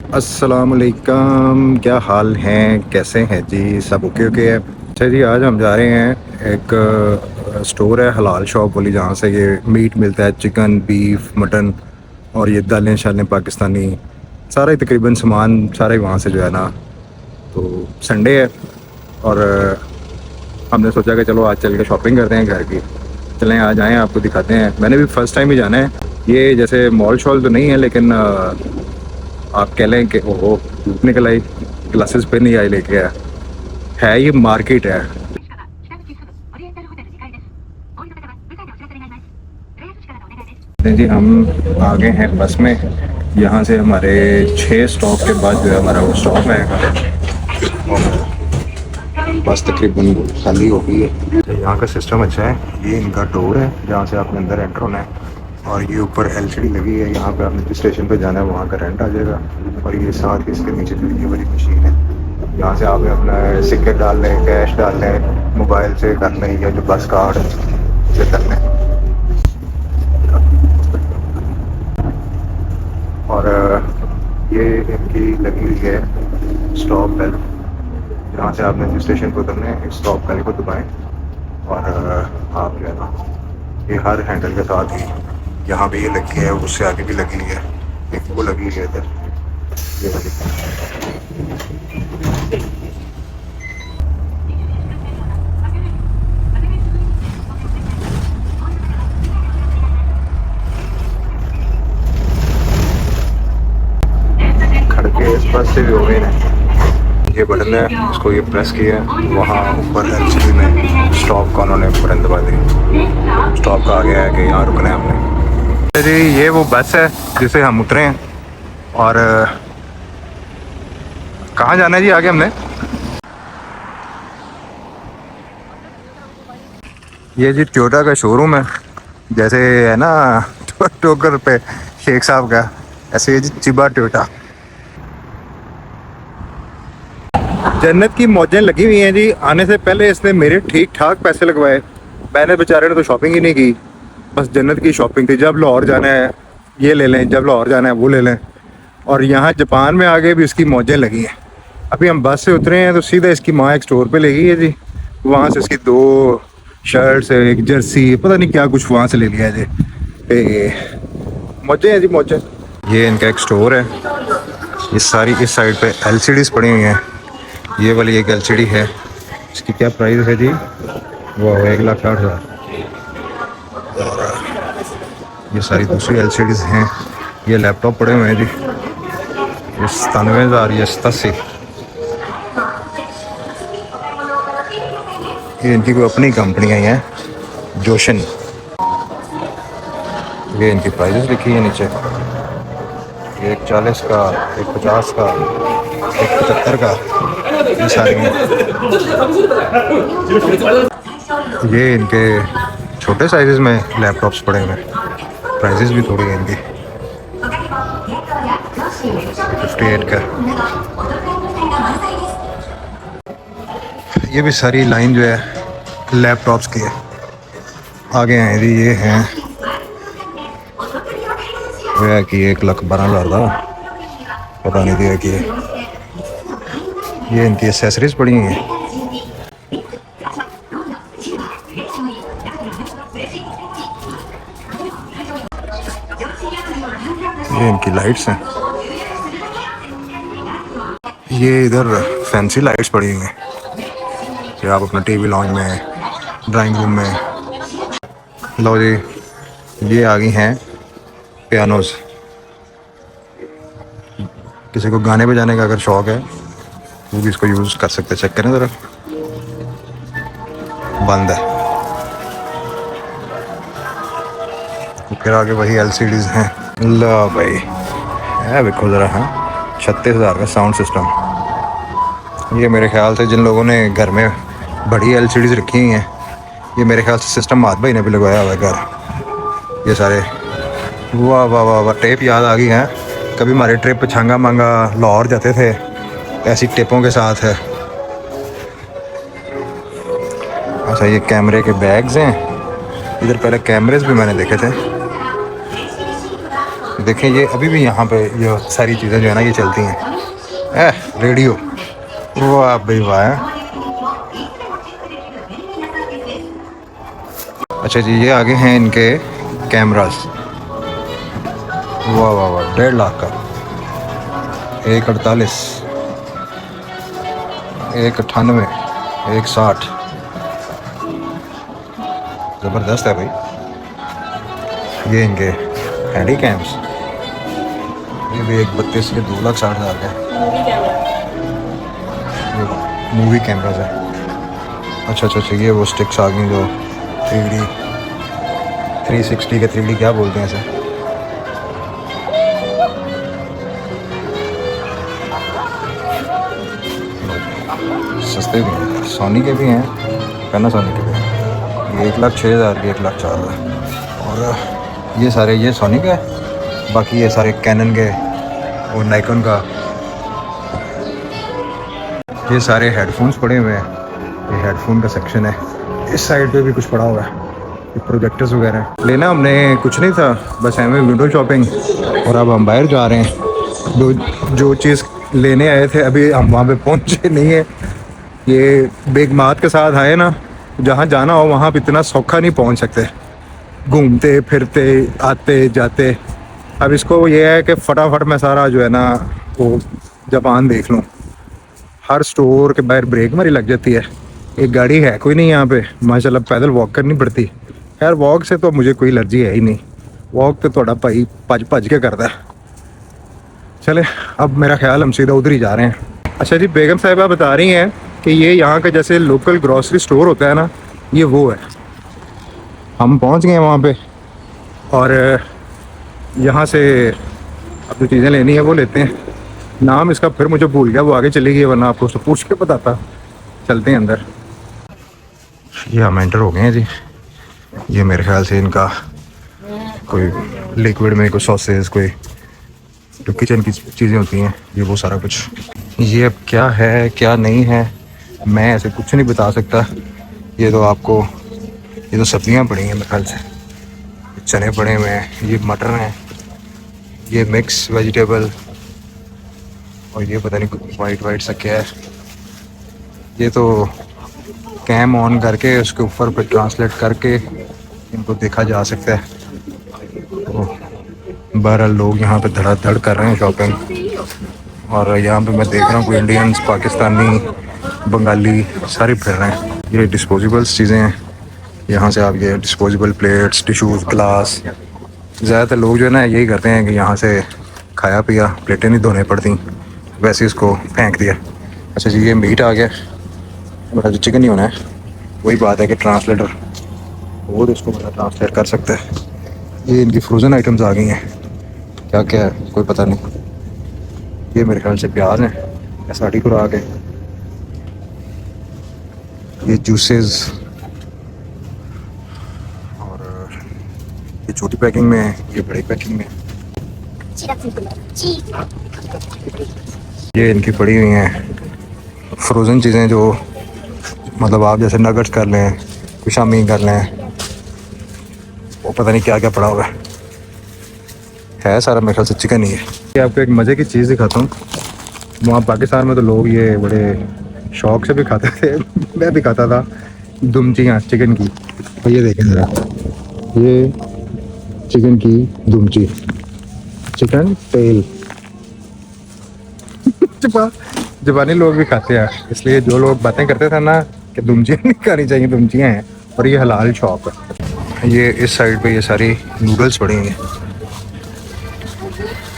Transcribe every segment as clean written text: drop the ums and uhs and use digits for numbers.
अस्सलामुअलैकुम, क्या हाल हैं, कैसे हैं जी? सब ओके है। अच्छा जी, आज हम जा रहे हैं एक स्टोर है हलाल शॉप वाली, जहाँ से ये मीट मिलता है, चिकन, बीफ, मटन, और ये दालें शालें पाकिस्तानी, सारा ही तकरीबन सामान सारे वहाँ से जो है ना। तो संडे है और हमने सोचा कि चलो आज चल के शॉपिंग करते हैं घर की। चलें आज आएँ, आपको दिखाते हैं। मैंने भी फ़र्स्ट टाइम ही जाना है। ये जैसे मॉल शॉल तो नहीं है, लेकिन आप कह लें कि ओहो धूप निकल आई, ग्लासेस पे नहीं आई लेके आया है। ये मार्केट है। जी हम आ गए हैं बस में। यहाँ से हमारे 6 स्टॉप के बाद जो है हमारा वो स्टॉप है और बस तकरीबन खाली हो गई है। तो यहाँ का सिस्टम अच्छा है। ये इनका डोर है जहाँ से आपने अंदर एंटर होना है, और ये ऊपर एलसीडी लगी है। यहाँ पे आपने जिस स्टेशन पे जाना है वहाँ का रेंट आ जाएगा। और ये साथ ही इसके नीचे जो ये वाली मशीन है, यहाँ से आप अपना सिक्के डाल लें, कैश डाल लें, मोबाइल से कर लें, या जो बस कार्ड से कर लें। और ये इनकी लगी हुई है स्टॉप बेल, जहाँ से आपने जिस स्टेशन पर उतरना है स्टॉप बेल को दबाएं और आप जो है ना, ये हर हैंडल के साथ ही यहाँ भी ये लगी है, उससे आगे भी लगी हुई है, एक वो लगी हुई है इधर, ये वाली। खड़के इस पास से भी हो गए ना। ये बटन है, इसको ये प्रेस किया, वहाँ ऊपर एलसीडी में स्टॉप का उन्होंने बटन दबा दी। स्टॉप का आ गया है कि यहाँ रुकना है हमने। जी ये वो बस है जिसे हम उतरे हैं। और कहाँ जाना है जी आगे हमने? ये जी टोयोटा का शोरूम है, जैसे है ना टोकर पे शेख साहब का, ऐसे ये जी चिबा टोयोटा। जन्नत की मौजें लगी हुई हैं जी। आने से पहले इसने मेरे ठीक ठाक पैसे लगवाए। मैंने बेचारे ने तो शॉपिंग ही नहीं की, बस जन्नत की शॉपिंग थी। जब लाहौर जाना है ये ले लें, जब लाहौर जाना है वो ले लें। और यहाँ जापान में आगे भी इसकी मौजें लगी हैं। अभी हम बस से उतरे हैं तो सीधा इसकी माँ एक स्टोर पे ले गई है जी। वहाँ से इसकी 2 शर्ट्स, एक जर्सी, पता नहीं क्या कुछ वहाँ से ले लिया है जी। मौजें हैं जी, मौजें। ये इनका एक स्टोर है। ये सारी इस साइड पे एलसीडीज पड़ी हुई हैं। ये वाली एक एलसीडी है, इसकी क्या प्राइस है जी? वो 1,60,000। और ये सारी दूसरी एलसीडीज हैं। ये लैपटॉप पड़े हुए हैं जी, ये 97,000, ये 87। ये इनकी कोई अपनी कंपनियाँ हैं, जोशन। ये इनकी प्राइजेस लिखी है नीचे, एक 40 का, एक 50 का, एक 75 का, ये सारी हैं। ये इनके छोटे साइजेस में लैपटॉप्स पड़े हुए हैं, प्राइजेस भी थोड़ी हैं इनकी। 58 का। ये भी सारी लाइन जो है लैपटॉप्स की है। आगे हैं जी, ये हैं वह कि 1,12,000 का, पता नहीं दिया कि ये इनकी एसेसरीज पड़ी हुई हैं। ये इनकी लाइट्स हैं। ये इधर फैंसी लाइट्स पड़ी हुई हैं कि आप अपना टीवी लॉन्च में, ड्राइंग रूम में। लो जी, ये आ गई हैं पियानोज। किसी को गाने बजाने का अगर शौक है वो भी इसको यूज़ कर सकते हैं। चेक करें ज़रा, बंद है। फिर आगे वही एलसीडीज हैं। लो भाई है, देखो ज़रा। हाँ, 36,000 का साउंड सिस्टम। ये मेरे ख्याल से जिन लोगों ने घर में बड़ी एलसीडीज रखी हुई हैं, ये मेरे ख्याल से सिस्टम मात भाई ने भी लगवाया हुआ है घर। ये सारे वाह वाह वाह वाह, टेप याद आ गई हैं। कभी हमारे ट्रिप छांगा मांगा लाहौर जाते थे, ऐसी टेपों के साथ है। अच्छा, ये कैमरे के बैग्स हैं। इधर पहले कैमरेज भी मैंने देखे थे। देखें ये अभी भी यहाँ पे ये सारी चीज़ें जो है ना ये चलती हैं। रेडियो, वाह भाई वाह। अच्छा जी, ये आगे हैं इनके कैमरास। वाह वाह वाह, 1.5 लाख का, 148, 198, 160, ज़बरदस्त है भाई। ये इनके हैंडी कैम्स, ये भी 132 के 2,60,000 का मूवी कैमराज है। अच्छा अच्छा अच्छा, ये वो स्टिक्स आ गई जो 3D 360 के 3D क्या बोलते हैं इसे। सस्ते भी हैं, सोनी के भी हैं, पैनासोनिक के भी हैं। ये 1,06,000 के, 1,04,000। और ये सारे ये सोनी के, बाकी ये सारे कैनन के और नाइकॉन का। ये सारे हेडफोन्स पड़े हुए हैं, ये हेडफोन का सेक्शन है। इस साइड पे भी कुछ पड़ा हुआ है, ये प्रोजेक्टर्स वगैरह। लेना हमने कुछ नहीं था, बस हमें विंडो शॉपिंग, और अब हम बाहर जा रहे हैं। जो चीज़ लेने आए थे अभी हम वहाँ पे पहुँचे नहीं है। ये बेगमात के साथ आए ना, जहाँ जाना हो वहाँ पे इतना सौखा नहीं पहुँच सकते, घूमते फिरते आते जाते। अब इसको ये है कि फटाफट मैं सारा जो है ना वो जापान देख लूँ। हर स्टोर के बाहर ब्रेक मारी लग जाती है, एक गाड़ी है कोई नहीं यहाँ पे, माशाल्लाह पैदल वॉक करनी पड़ती। खैर वॉक से तो मुझे कोई एलर्जी है ही नहीं, वॉक तो थोड़ा भाई भज भज के करता है। चले अब मेरा ख्याल हम सीधा उधर ही जा रहे हैं। अच्छा जी, बेगम साहिबा बता रही हैं कि ये यहाँ का जैसे लोकल ग्रॉसरी स्टोर होता है ना, ये वो है। हम पहुँच गए हैं वहाँ पे, और यहाँ से अब जो चीज़ें लेनी है वो लेते हैं। नाम इसका फिर मुझे भूल गया, वो आगे चली गई, वरना आपको उससे पूछ के बताता। चलते हैं अंदर। ये हम एंटर हो गए हैं जी। ये मेरे ख्याल से इनका कोई लिक्विड में कोई सॉसेज, कोई जो किचन की चीज़ें होती हैं, ये वो सारा कुछ। ये अब क्या है क्या नहीं है मैं ऐसे कुछ नहीं बता सकता। ये तो आपको, ये तो सब्जियां पड़ी हैं मेरे ख्याल से, चने पड़े हुए हैं, ये मटर हैं, ये मिक्स वेजिटेबल, और ये पता नहीं वाइट वाइट सा क्या है। ये तो कैम ऑन करके उसके ऊपर पे ट्रांसलेट करके इनको देखा जा सकता है। तो बहरहाल लोग यहाँ पे धड़ाधड़ कर रहे हैं शॉपिंग, और यहाँ पे मैं देख रहा हूँ कोई इंडियंस, पाकिस्तानी, बंगाली सारे फिर रहे हैं। ये डिस्पोजेबल्स चीज़ें हैं, यहाँ से आप ये डिस्पोजेबल प्लेट्स, टिश्यूज़, ग्लास। ज़्यादातर लोग जो है ना यही करते हैं कि यहाँ से खाया पिया, प्लेटें नहीं धोने पड़ती, वैसे इसको फेंक दिया। अच्छा जी, ये मीट आ गया, बड़ा जो चिकन नहीं होना है। वही बात है कि ट्रांसलेटर वो तो इसको बड़ा ट्रांसलेट कर सकता है। ये इनकी फ्रोज़न आइटम्स आ गई हैं, क्या क्या है कोई पता नहीं। ये मेरे ख्याल से प्याज हैं, साड़ी को आगे ये जूसेस, और ये छोटी पैकिंग में है, ये बड़ी पैकिंग में। ये इनकी पड़ी हुई हैं फ्रोज़न चीज़ें, जो मतलब आप जैसे नगट्स कर लें, कुशामी कर लें, वो पता नहीं क्या क्या पड़ा हुआ है सारा मेरे ख्याल से चिकन ही है। ये आपको एक मज़े की चीज़ दिखाता हूँ। वहाँ पाकिस्तान में तो लोग ये बड़े शौक से भी खाते थे, मैं भी खाता था, दुमचियाँ चिकन की। तो ये देखें ज़रा, ये चिकन की दुमची, चिकन टेल। जापानी लोग भी खाते हैं, इसलिए जो लोग बातें करते थे ना कि दुमचियाँ नहीं खानी चाहिए, दुमचियाँ हैं, और ये हलाल शॉप है। ये इस साइड पे ये सारी नूडल्स पड़ी हैं,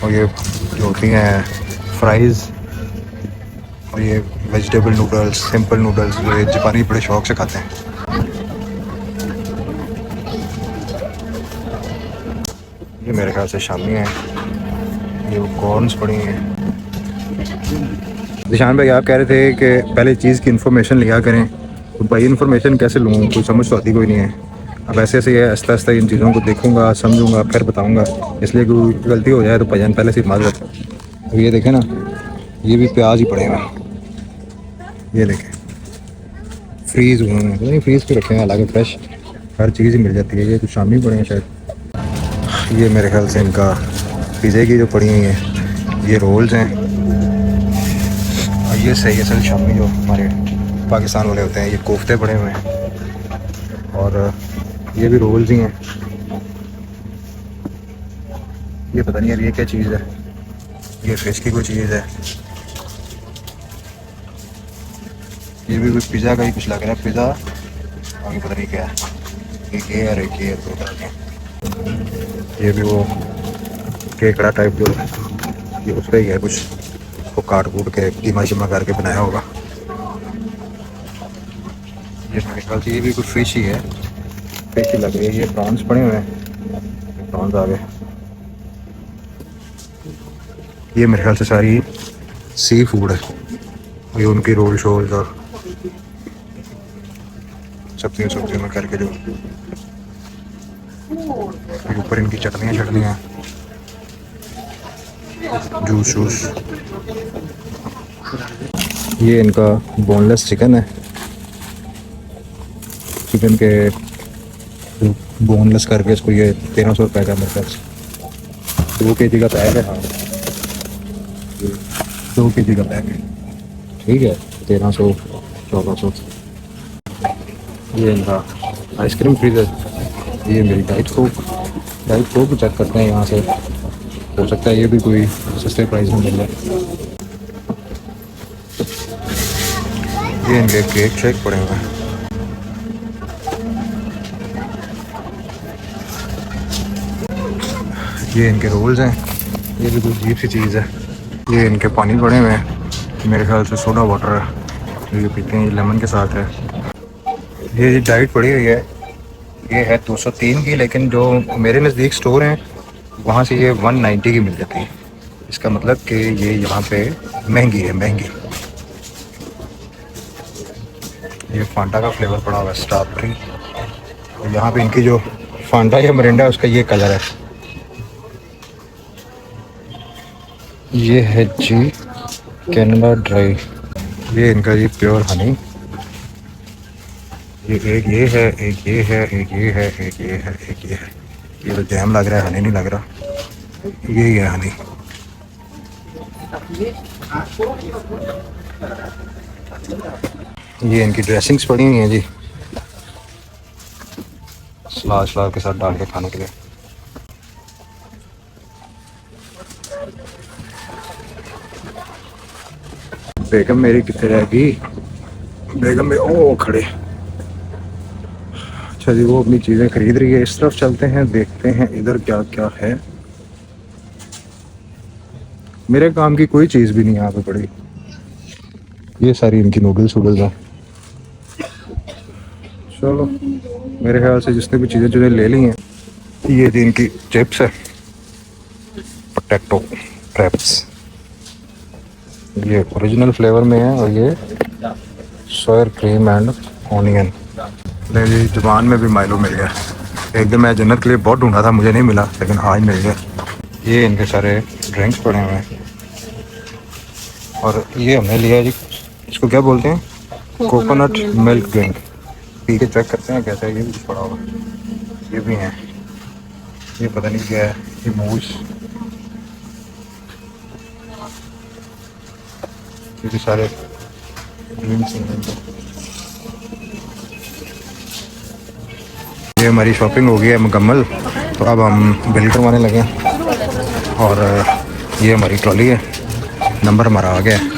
और ये जो होती हैं फ्राइज़, और ये वेजिटेबल नूडल्स, सिंपल नूडल्स, जो ये जापानी बड़े शौक से खाते हैं। ये मेरे ख्याल से शामी हैं, ये वो कॉर्नस पड़ी हैं। निशान भाई आप कह रहे थे कि पहले चीज़ की इन्फॉर्मेशन लिया करें, तो भाई इन्फॉर्मेशन कैसे लूँ, कोई समझ तो आती कोई नहीं है। अब ऐसे ऐसे ये आस्ता आस्ता इन चीज़ों को देखूँगा, समझूँगा, फिर बताऊँगा, इसलिए कोई गलती हो जाए तो भाईजान पहले से माजरत। अब ये देखें ना, ये भी प्याज ही पड़े हैं, ये देखें फ्रीज़ हुए हैं, नहीं फ्रीज़ पे रखे हैं, हालांकि फ्रेश हर चीज़ ही मिल जाती है। ये कुछ शामी पड़े हैं शायद। ये मेरे ख्याल से इनका पिज़्ज़े की जो पड़ी हुई हैं, ये रोल्स हैं। और ये सही असल शामी जो हमारे पाकिस्तान वाले होते हैं, ये कोफ्ते पड़े हुए हैं। और ये भी रोल्स ही हैं। ये पता नहीं यार ये क्या चीज़ है, ये फिश की कोई चीज़ है। ये भी कोई पिज़्ज़ा का ही कुछ लग रहा है, पिज़्ज़ा आगे पता नहीं क्या है। एक ये और एक ये दो तरह के। ये भी वो केकड़ा टाइप जो ये उसका ही है कुछ, उसको काट कूट के कीमा शीमा करके बनाया होगा। ये मेरे ख्याल से ये भी कुछ फिश ही है, फिश ही लग रही है। ये प्रॉन्स पड़े हुए हैं, प्रॉन्स आ गए। ये मेरे ख्याल से सारी सी फूड है, ये उनकी रोल शोल्स और सब्जियों में करके जो ऊपर इनकी चटनियाँ जूस जूस। ये इनका बोनलेस चिकन है, चिकन के बोनलेस करके इसको ये 1300 रुपये का मेरे ख्याल से 2 kg का पैक है। हाँ 2 kg का पैक है, ठीक है 1300 1400। ये इनका आइसक्रीम फ्रीजर। ये मेरी डाइट कोक चेक करते हैं यहाँ से, हो सकता है ये भी कोई सस्ते प्राइस में मिल जाए। ये इनके केक शेक पड़े हुए हैं। ये इनके रोल्स हैं, ये भी कोई अजीब सी चीज़ है। ये इनके पानी पड़े हुए हैं, मेरे ख्याल से सोडा वाटर है, ये पीते हैं, ये लेमन के साथ है। ये डाइट पड़ी हुई है, ये है 203 की, लेकिन जो मेरे नज़दीक स्टोर हैं वहाँ से ये 190 की मिल जाती है। इसका मतलब कि ये यहाँ पे महंगी है, महंगी। ये फांटा का फ्लेवर पड़ा हुआ है, स्ट्रॉबेरी। यहाँ पे इनकी जो फांटा या मरिंडा है उसका ये कलर है। ये है जी कनाडा ड्राई, ये इनका जी प्योर हनी। ये एक ये है, एक ये है, एक ये है, एक ये है, एक ये है। ये तो जैम लग रहा है, हनी नहीं लग रहा। ये है हनी। ये इनकी ड्रेसिंग्स पड़ी हुई हैं जी, सलाद के साथ डाल के खाने के लिए। बेगम मेरी कितने रहेगी, बेगम में ओ खड़े। अच्छा जी, वो अपनी चीज़ें खरीद रही है। इस तरफ चलते हैं, देखते हैं इधर क्या क्या है। मेरे काम की कोई चीज़ भी नहीं यहाँ पे पड़ी। ये सारी इनकी नूडल्स वूडल्स हैं। चलो मेरे ख्याल से जिसने भी चीज़ें जो ले ली हैं, ये जी इनकी चिप्स है, पोटैटो क्रैप्स, ये ओरिजिनल फ्लेवर में है। और ये सोयर क्रीम एंड ऑनियन। नहीं जी, जुबान में भी माइलो मिल गया। एक दिन मैं जन्नत के लिए बहुत ढूंढा था, मुझे नहीं मिला, लेकिन आज मिल गया। ये इनके सारे ड्रिंक्स पड़े हुए हैं। और ये हमने लिया जी, इसको क्या बोलते हैं, कोकोनट मिल्क ड्रिंक। पी के चेक करते हैं कैसा है। ये भी कुछ पड़ा हुआ, ये भी है, ये पता नहीं क्या है, ये मूस। ये भी सारे ड्रिंक्स हैं। ये हमारी शॉपिंग हो गई है मुकम्मल, तो अब हम बिल करवाने लगे। और ये हमारी ट्रॉली है, नंबर हमारा आ गया है,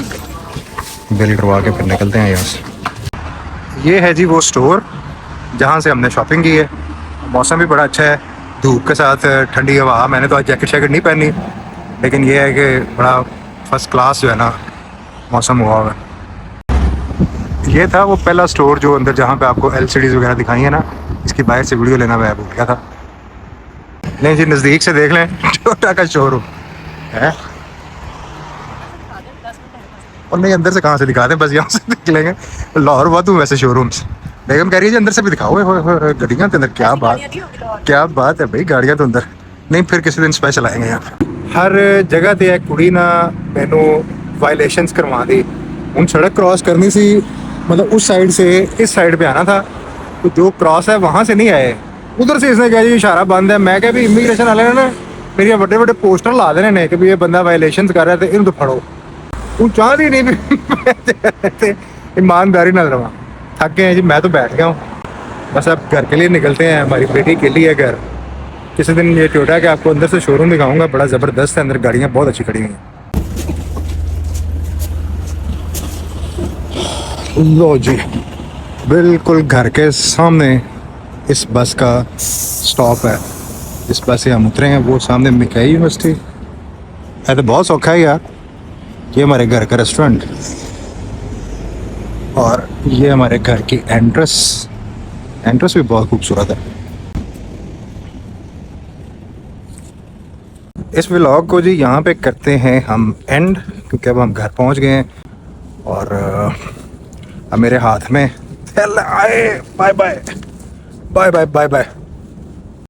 बिल करवा के फिर निकलते हैं यहाँ से। ये है जी वो स्टोर जहाँ से हमने शॉपिंग की है। मौसम भी बड़ा अच्छा है, धूप के साथ ठंडी हवा। मैंने तो आज जैकेट शैकेट नहीं पहनी, लेकिन ये है कि बड़ा फर्स्ट क्लास जो है ना मौसम हुआ है। ये था वो पहला स्टोर जो अंदर, जहाँ पे आपको LCDs वगैरह दिखाई है ना, इसकी बाहर से वीडियो लेना मैं भूल गया था। नहीं जी, नज़दीक से देख लें, छोटा का शोरूम है। और नहीं, अंदर से कहाँ से दिखाते हैं, बस यहाँ से देख लेंगे। लाहौर बहुत हूँ वैसे शोरूम्स। बेगम कह रही है जी अंदर से भी दिखाओ। गाड़ियाँ के अंदर क्या बात है भाई, गाड़ियाँ तो अंदर नहीं, फिर किसी दिन स्पेशल आएंगे यहाँ पे। हर जगह ते एक कुड़ी ना मैनू वायलेशंस करवा दी। उन सड़क क्रॉस करनी सी, मतलब उस साइड से इस साइड पे आना था, तो जो क्रॉस है वहाँ से नहीं आए, उधर से इसने कहा जी इशारा बंद है। मैं क्या भी इमिग्रेशन वाले ने मेरे बड़े बड़े पोस्टर ला देने ने कि भी ये बंदा वायलेशन कर रहा है तो इन्हें तो फड़ो। तू चाहती नहीं भी ईमानदारी ना रहा। थक गए हैं जी, मैं तो बैठ गया हूँ। बस अब घर के लिए निकलते हैं। हमारी बेटी के लिए घर किसी दिन ये टोयोटा के आपको अंदर से शोरूम दिखाऊंगा, बड़ा ज़बरदस्त है। अंदर गाड़ियाँ बहुत अच्छी खड़ी हुई हैं। लो जी, बिल्कुल घर के सामने इस बस का स्टॉप है। इस बस से हम उतरे हैं, वो सामने मिकाई यूनिवर्सिटी है। तो बहुत सौखा है यार। ये हमारे घर का रेस्टोरेंट और ये हमारे घर की एंट्रेंस भी बहुत खूबसूरत है। इस व्लॉग को जी यहाँ पे करते हैं हम एंड, क्योंकि अब हम घर पहुँच गए हैं और अब मेरे हाथ में थैला आए। Bye bye bye bye bye bye.